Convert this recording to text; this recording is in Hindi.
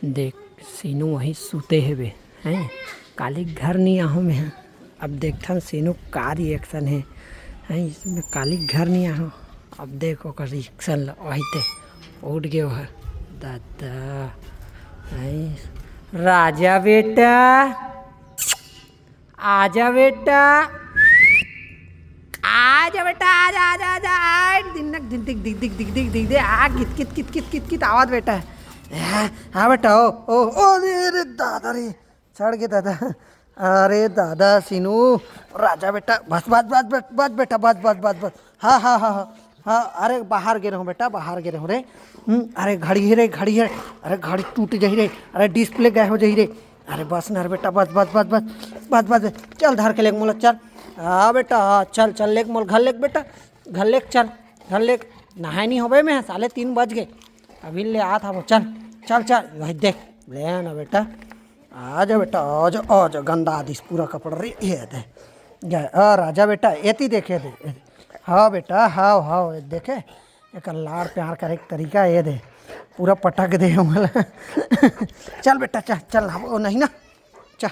देख सीनू वहीं सूते हेबे हैं, काली घर नहीं आहू में है। अब देखथन सीनू का रिएक्शन है इसमें, काली घर नहीं आहू। अब देखो का रिएक्शन वही थे उठ गए है दादा हैं। राजा बेटा आजा बेटा, आजा बेटा, आजा आजा आजा दिन दिख दिख दिख दिख दिख दिख दिख दे आ कित कित कित कित कित कित आवाज बेटा। हाँ बेटा ओ अरे दादा रे चढ़ गए दादा। अरे दादा सीनू राजा बेटा बस बस बस बस बस बेटा बस बस बस बस। हाँ हाँ हाँ हाँ हाँ अरे बाहर गिरे हूँ बेटा, बाहर गिरे हूँ रे। अरे घड़ी है रे, घड़ी है। अरे घड़ी टूट जाही रे, अरे डिस्प्ले गए हो जाही रे। अरे बस ना बेटा बस बस बस बस बस बस चल धर के लेक मोला चल। हाँ बेटा हाँ चल चल लेक मोल घर लेक बेटा, घर लेक चल, घर लेक नहाए नहीं होबे में 3:30 बज गए अभी ले आ था वो। चल चल चल भाई देख ले ना बेटा, आजा बेटा आजा आजा। गंदा आदिस पूरा कपड़ा रे ये दे राजा बेटा एती देखे दे। हाँ बेटा हाँ हाँ देखे एक लाड़ प्यार करे तरीका ये दे पूरा पटक दे। चल बेटा चल चल वो नहीं ना चल।